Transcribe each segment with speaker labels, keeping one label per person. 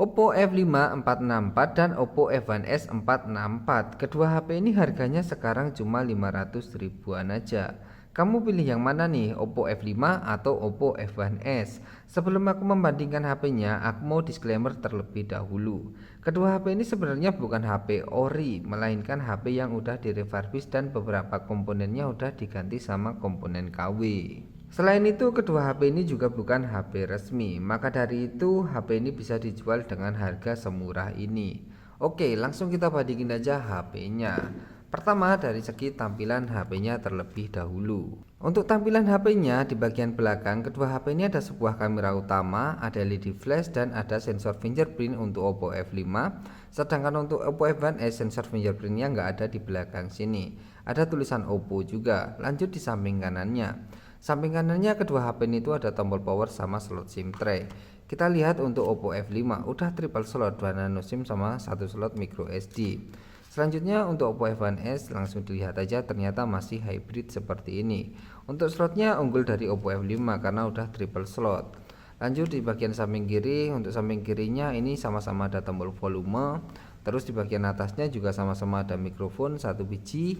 Speaker 1: Oppo F5 464 dan Oppo F1s 464. Kedua HP ini harganya sekarang cuma 500 ribuan aja. Kamu pilih yang mana nih, Oppo F5 atau Oppo F1s? Sebelum aku membandingkan HP-nya, aku mau disclaimer terlebih dahulu. Kedua HP ini sebenarnya bukan HP ori, melainkan HP yang udah direfurbish dan beberapa komponennya udah diganti sama komponen KW. Selain itu, kedua HP ini juga bukan HP resmi, maka dari itu HP ini bisa dijual dengan harga semurah ini. Oke, langsung kita bandingin aja HP-nya. Pertama, dari segi tampilan HP-nya terlebih dahulu. Untuk tampilan HP-nya, di bagian belakang kedua HP ini ada sebuah kamera utama, ada LED flash, dan ada sensor fingerprint untuk Oppo F5. Sedangkan untuk Oppo F1s sensor fingerprintnya nggak ada di belakang sini. Ada tulisan Oppo juga. Lanjut di samping kanannya. Samping kanannya kedua HP ini itu ada tombol power sama slot SIM tray. Kita lihat untuk Oppo F5 udah triple slot 2 nano SIM sama 1 slot micro SD. Selanjutnya untuk Oppo F1s langsung dilihat aja ternyata masih hybrid seperti ini. Untuk slotnya unggul dari Oppo F5 karena udah triple slot. Lanjut di bagian samping kiri, untuk samping kirinya ini sama-sama ada tombol volume. Terus di bagian atasnya juga sama-sama ada mikrofon 1 biji.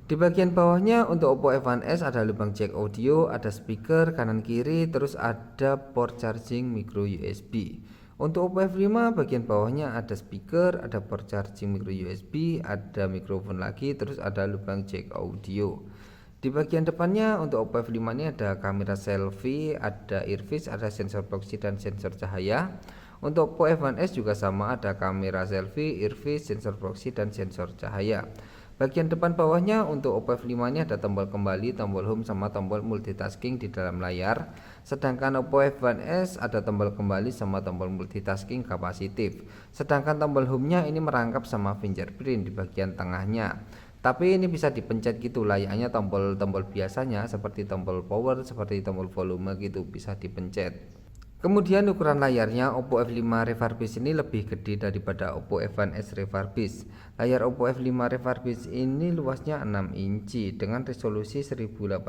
Speaker 1: Di bagian bawahnya untuk Oppo F1s ada lubang jack audio, ada speaker kanan kiri, terus ada port charging micro USB. Untuk Oppo F5 bagian bawahnya ada speaker, ada port charging micro USB, ada mikrofon lagi, terus ada lubang jack audio. Di bagian depannya untuk Oppo F5 ini ada kamera selfie, ada earpiece, ada sensor proxy dan sensor cahaya. Untuk Oppo F1s juga sama, ada kamera selfie, earpiece, sensor proxy dan sensor cahaya. Bagian depan bawahnya untuk Oppo F5 ini ada tombol kembali, tombol home sama tombol multitasking di dalam layar. Sedangkan Oppo F1s ada tombol kembali sama tombol multitasking kapasitif. Sedangkan tombol home-nya ini merangkap sama fingerprint di bagian tengahnya. Tapi ini bisa dipencet gitu, layaknya tombol-tombol biasanya seperti tombol power, seperti tombol volume gitu, bisa dipencet. Kemudian ukuran layarnya Oppo F5 refurbish ini lebih gede daripada Oppo F1s refurbish. Layar Oppo F5 refurbish ini luasnya 6 inci dengan resolusi 1080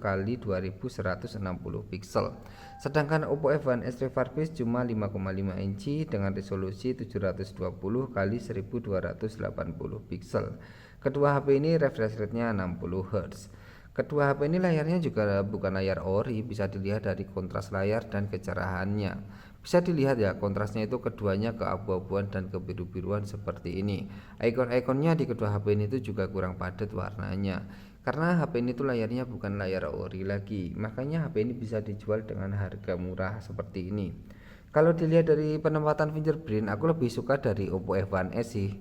Speaker 1: x 2160 pixel. Sedangkan Oppo F1s refurbish cuma 5,5 inci dengan resolusi 720 x 1280 pixel. Kedua HP ini refresh rate-nya 60 Hz. Kedua HP ini layarnya juga bukan layar ori, bisa dilihat dari kontras layar dan kecerahannya. Bisa dilihat ya, kontrasnya itu keduanya keabu-abuan dan kebiru-biruan seperti ini. Icon-iconnya di kedua HP ini itu juga kurang padat warnanya. Karena HP ini tuh layarnya bukan layar ori lagi, makanya HP ini bisa dijual dengan harga murah seperti ini. Kalau dilihat dari penempatan fingerprint, aku lebih suka dari Oppo F1s sih.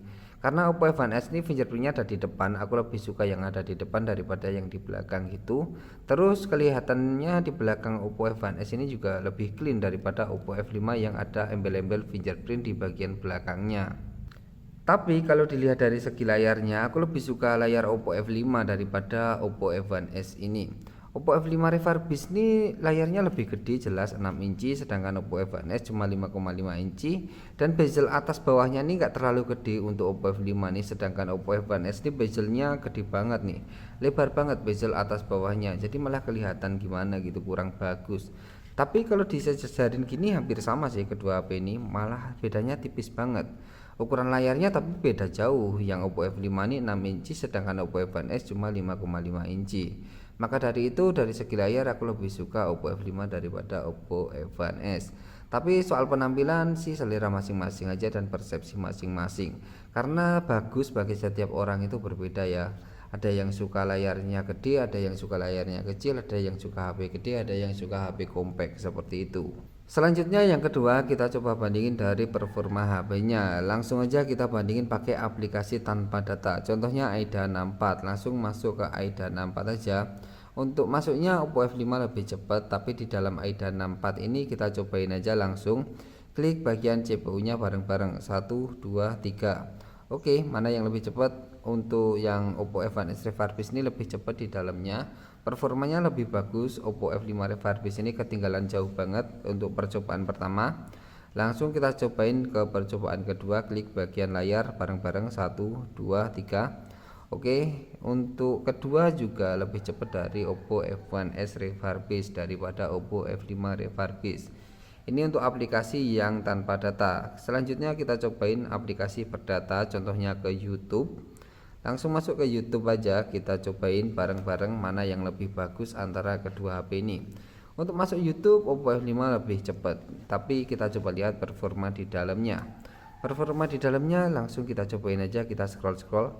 Speaker 1: Karena Oppo F1s ini fingerprintnya ada di depan, aku lebih suka yang ada di depan daripada yang di belakang gitu. Terus kelihatannya di belakang Oppo F1s ini juga lebih clean daripada Oppo F5 yang ada embel-embel fingerprint di bagian belakangnya. Tapi kalau dilihat dari segi layarnya, aku lebih suka layar Oppo F5 daripada Oppo F1s ini. Oppo F5 refurbish ini layarnya lebih gede, jelas 6 inci, sedangkan Oppo F1s cuma 5,5 inci. Dan bezel atas bawahnya ini nggak terlalu gede untuk Oppo F5 nih, sedangkan Oppo F1s ini bezelnya gede banget nih, lebar banget bezel atas bawahnya, jadi malah kelihatan gimana gitu, kurang bagus. Tapi kalau disejajarin gini hampir sama sih kedua HP ini, malah bedanya tipis banget. Ukuran layarnya tapi beda jauh, yang Oppo F5 ini 6 inci sedangkan Oppo F1s cuma 5,5 inci. Maka dari itu dari segi layar aku lebih suka Oppo F5 daripada Oppo F1s. Tapi soal penampilan sih selera masing-masing aja dan persepsi masing-masing. Karena bagus bagi setiap orang itu berbeda ya. Ada yang suka layarnya gede, ada yang suka layarnya kecil, ada yang suka HP gede, ada yang suka HP compact seperti itu. Selanjutnya yang kedua kita coba bandingin dari performa HP-nya. Langsung aja kita bandingin pakai aplikasi tanpa data. Contohnya AIDA 64. Langsung masuk ke AIDA 64 aja. Untuk masuknya Oppo F5 lebih cepat, tapi di dalam AIDA 64 ini kita cobain aja langsung. Klik bagian CPU-nya bareng-bareng 1 2 3. Oke, mana yang lebih cepat? Untuk yang Oppo F1s refurbish ini lebih cepat di dalamnya. Performanya lebih bagus. Oppo F5 refurbish ini ketinggalan jauh banget untuk percobaan pertama. Langsung kita cobain ke percobaan kedua, klik bagian layar bareng-bareng 1 2 3. Oke, untuk kedua juga lebih cepat dari Oppo F1s refurbish daripada Oppo F5 refurbish. Ini untuk aplikasi yang tanpa data. Selanjutnya kita cobain aplikasi berdata, contohnya ke YouTube. Langsung masuk ke YouTube aja, kita cobain bareng-bareng mana yang lebih bagus antara kedua HP ini. Untuk masuk YouTube, Oppo F5 lebih cepat, tapi kita coba lihat performa di dalamnya. Performa di dalamnya langsung kita cobain aja, kita scroll-scroll.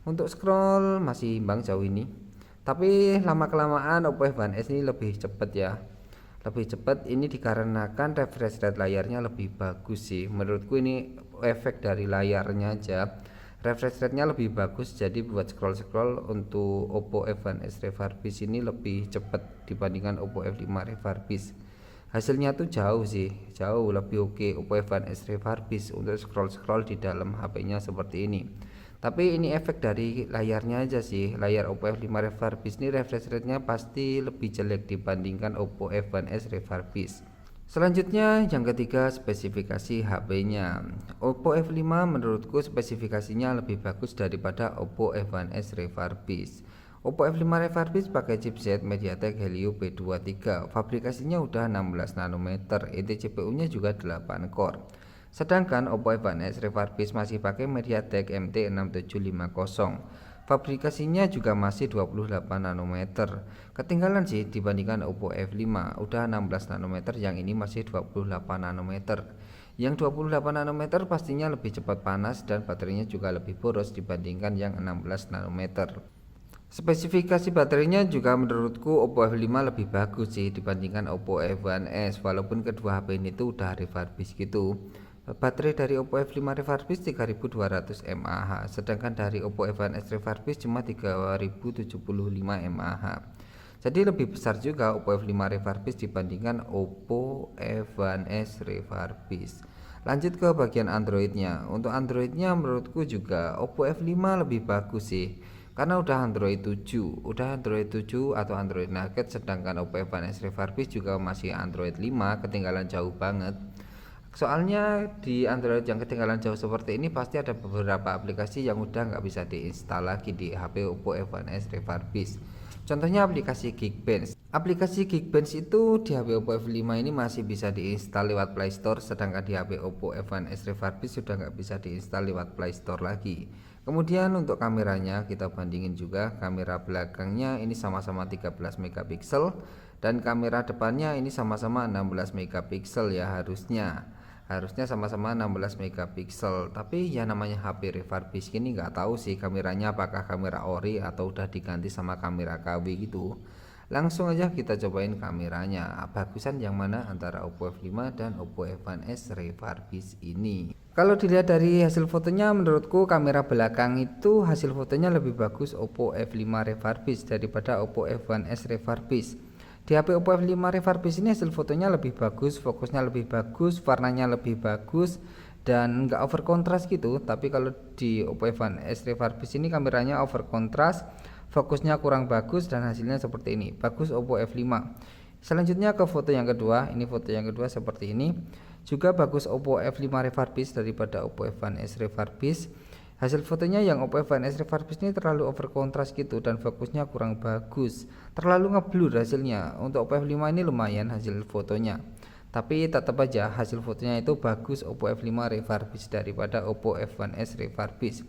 Speaker 1: Untuk scroll masih imbang jauh ini, tapi lama-kelamaan Oppo F1s ini lebih cepat ya. Lebih cepat ini dikarenakan refresh rate layarnya lebih bagus sih. Menurutku ini efek dari layarnya aja. Refresh rate-nya lebih bagus, jadi buat scroll-scroll untuk Oppo F1s Refurbished ini lebih cepat dibandingkan Oppo F5 Refurbished. Hasilnya tuh jauh sih, jauh lebih oke Oppo F1s Refurbished untuk scroll-scroll di dalam HP-nya seperti ini. Tapi ini efek dari layarnya aja sih. Layar Oppo F5 Refurbished ini refresh rate-nya pasti lebih jelek dibandingkan Oppo F1s Refurbished. Selanjutnya yang ketiga, spesifikasi HP-nya. Oppo F5 menurutku spesifikasinya lebih bagus daripada Oppo F1s Refurbished. Oppo F5 Refurbished pakai chipset MediaTek Helio P23. Fabrikasinya udah 16 nanometer, inti CPU-nya juga 8 core. Sedangkan Oppo F1s Refurbished masih pakai MediaTek MT6750. Fabrikasinya juga masih 28 nanometer. Ketinggalan sih dibandingkan Oppo F5, udah 16 nanometer, yang ini masih 28 nanometer. Yang 28 nanometer pastinya lebih cepat panas dan baterainya juga lebih boros dibandingkan yang 16 nanometer. Spesifikasi baterainya juga menurutku Oppo F5 lebih bagus sih dibandingkan Oppo F1s, walaupun kedua HP ini tuh udah refurbished gitu. Baterai dari Oppo F5 Refurbished 3200 mAh, sedangkan dari Oppo F1s Refurbished cuma 3075 mAh. Jadi lebih besar juga Oppo F5 Refurbished dibandingkan Oppo F1s Refurbished. Lanjut ke bagian Androidnya. Untuk Androidnya menurutku juga Oppo F5 lebih bagus sih, karena udah Android 7 atau Android Nugget, sedangkan Oppo F1s Refurbished juga masih Android 5, ketinggalan jauh banget. Soalnya di Android yang ketinggalan jauh seperti ini pasti ada beberapa aplikasi yang udah nggak bisa diinstal lagi di HP Oppo F1s Refurbished. Contohnya aplikasi Geekbench. Aplikasi Geekbench itu di HP Oppo F5 ini masih bisa diinstal lewat Play Store, sedangkan di HP Oppo F1s Refurbished sudah nggak bisa diinstal lewat Play Store lagi. Kemudian untuk kameranya kita bandingin juga, kamera belakangnya ini sama-sama 13 megapiksel dan kamera depannya ini sama-sama 16 megapiksel ya, harusnya sama-sama 16 megapiksel. Tapi ya namanya HP refurbished ini nggak tahu sih kameranya apakah kamera ori atau udah diganti sama kamera KW gitu. Langsung aja kita cobain kameranya, bagusan yang mana antara Oppo F5 dan Oppo F1s Refurbished ini. Kalau dilihat dari hasil fotonya, menurutku kamera belakang itu hasil fotonya lebih bagus Oppo F5 Refurbished daripada Oppo F1s Refurbished. Di HP Oppo F5 Refurbished ini hasil fotonya lebih bagus, fokusnya lebih bagus, warnanya lebih bagus, dan nggak over kontras gitu. Tapi kalau di Oppo F1s Refurbished ini kameranya over kontras, fokusnya kurang bagus, dan hasilnya seperti ini. Bagus Oppo F5. Selanjutnya ke foto yang kedua. Ini foto yang kedua seperti ini. Juga bagus Oppo F5 Refurbished daripada Oppo F1s Refurbished. Hasil fotonya yang Oppo F1s Refurbished ini terlalu over kontras gitu dan fokusnya kurang bagus, terlalu ngeblur hasilnya. Untuk Oppo F5 ini lumayan hasil fotonya, tapi tetap aja hasil fotonya itu bagus Oppo F5 Refurbished daripada Oppo F1s Refurbished.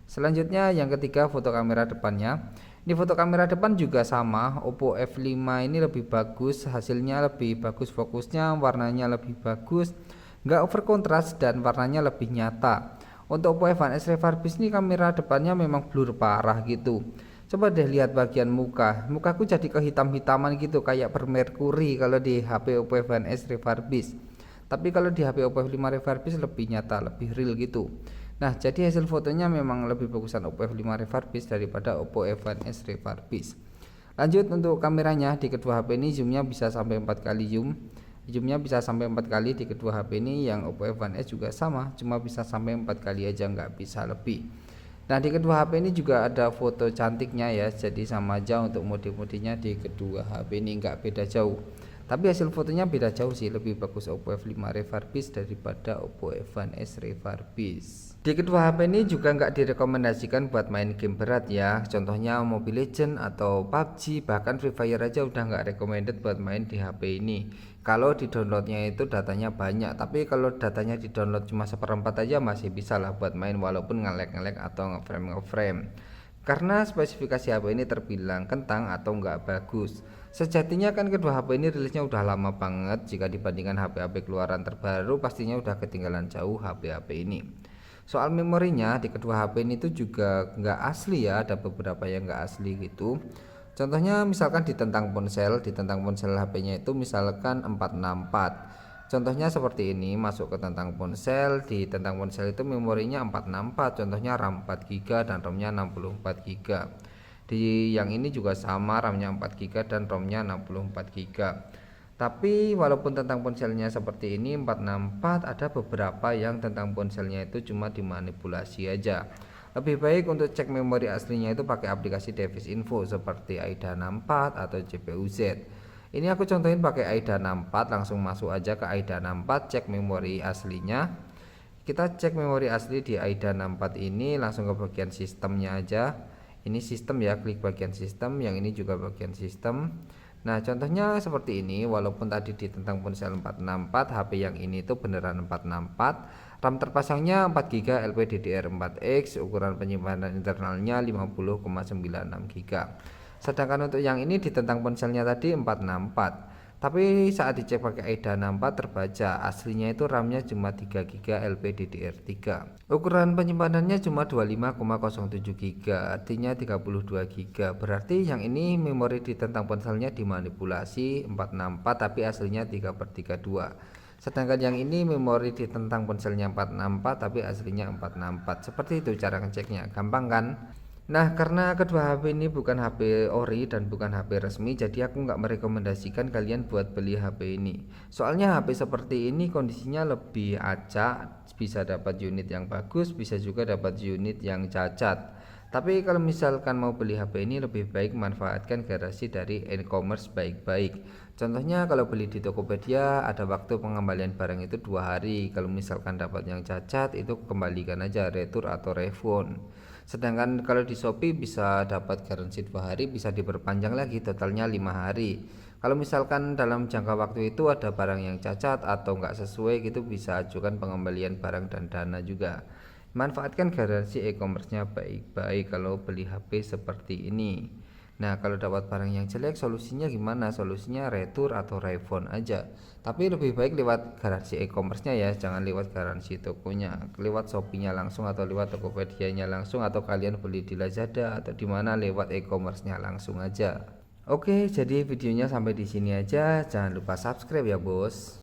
Speaker 1: Selanjutnya yang ketiga, foto kamera depannya. Ini foto kamera depan juga sama, Oppo F5 ini lebih bagus, hasilnya lebih bagus, fokusnya, warnanya lebih bagus, nggak over kontras dan warnanya lebih nyata. Untuk Oppo F1s Refurbished ini kamera depannya memang blur parah gitu. Coba deh lihat bagian mukaku jadi kehitam-hitaman gitu kayak bermerkuri kalau di HP Oppo F1s Refurbished. Tapi kalau di HP Oppo F5 Refurbished lebih nyata, lebih real gitu. Nah, jadi hasil fotonya memang lebih bagusan Oppo F5 Refurbished daripada Oppo F1s Refurbished. Lanjut untuk kameranya, di kedua HP ini zoomnya bisa sampai 4 kali zoom. Zoomnya bisa sampai 4 kali di kedua HP ini. Yang Oppo F1s juga sama, cuma bisa sampai 4 kali aja, nggak bisa lebih. Nah, di kedua HP ini juga ada foto cantiknya ya, jadi sama aja untuk mode-modenya di kedua HP ini, nggak beda jauh. Tapi hasil fotonya beda jauh sih, lebih bagus Oppo F5 refurbished daripada Oppo F1s refurbished. Di kedua HP ini juga nggak direkomendasikan buat main game berat ya. Contohnya Mobile Legends atau PUBG, bahkan Free Fire aja udah nggak recommended buat main di HP ini. Kalau di downloadnya itu datanya banyak, tapi kalau datanya di download cuma seperempat aja masih bisa lah buat main walaupun nge-lag atau ngeframe. Karena spesifikasi HP ini terbilang kentang atau nggak bagus. Sejatinya kan kedua HP ini rilisnya udah lama banget. Jika dibandingkan HP-HP keluaran terbaru, pastinya udah ketinggalan jauh HP-HP ini. Soal memorinya di kedua HP ini tuh juga nggak asli ya, ada beberapa yang nggak asli gitu. Contohnya misalkan ditentang ponsel HP-nya itu misalkan 464. Contohnya seperti ini, masuk ke tentang ponsel, di tentang ponsel itu memorinya 464, contohnya RAM 4GB dan ROM-nya 64GB. Di yang ini juga sama, RAM-nya 4GB dan ROM-nya 64GB. Tapi walaupun tentang ponselnya seperti ini 464, ada beberapa yang tentang ponselnya itu cuma dimanipulasi aja. Lebih baik untuk cek memori aslinya itu pakai aplikasi Device Info seperti AIDA 64 atau CPU-Z. Ini aku contohin pakai AIDA 64, langsung masuk aja ke AIDA 64, cek memori aslinya. Kita cek memori asli di AIDA 64 ini, langsung ke bagian sistemnya aja. Ini sistem ya, klik bagian sistem, yang ini juga bagian sistem. Nah contohnya seperti ini, walaupun tadi di tentang ponsel 464, HP yang ini tuh beneran 464. RAM terpasangnya 4GB LPDDR4X, ukuran penyimpanan internalnya 50,96GB. Sedangkan untuk yang ini di tentang ponselnya tadi 464. Tapi saat dicek pakai AIDA 64 terbaca aslinya itu RAM-nya cuma 3GB LPDDR3. Ukuran penyimpanannya cuma 25,07GB, artinya 32GB. Berarti yang ini memori di tentang ponselnya dimanipulasi 464 tapi aslinya 3/32. Sedangkan yang ini memori di tentang ponselnya 464 tapi aslinya 464. Seperti itu cara ngeceknya, gampang kan? Nah karena kedua HP ini bukan HP ori dan bukan HP resmi, jadi aku nggak merekomendasikan kalian buat beli HP ini. Soalnya HP seperti ini kondisinya lebih acak, bisa dapat unit yang bagus, bisa juga dapat unit yang cacat. Tapi kalau misalkan mau beli HP ini, lebih baik manfaatkan garansi dari e-commerce baik-baik. Contohnya kalau beli di Tokopedia ada waktu pengembalian barang itu 2 hari. Kalau misalkan dapat yang cacat itu kembalikan aja, retur atau refund. Sedangkan kalau di Shopee bisa dapat garansi 2 hari, bisa diperpanjang lagi totalnya 5 hari. Kalau misalkan dalam jangka waktu itu ada barang yang cacat atau nggak sesuai gitu, bisa ajukan pengembalian barang dan dana juga. Manfaatkan garansi e-commerce-nya baik-baik kalau beli HP seperti ini. Nah kalau dapat barang yang jelek, solusinya gimana? Solusinya retur atau refund aja. Tapi lebih baik lewat garansi e-commerce-nya ya, jangan lewat garansi tokonya. Lewat Shopee-nya langsung atau lewat Tokopedia-nya langsung, atau kalian beli di Lazada atau di mana lewat e-commerce-nya langsung aja. Oke, jadi videonya sampai di sini aja. Jangan lupa subscribe ya, Bos.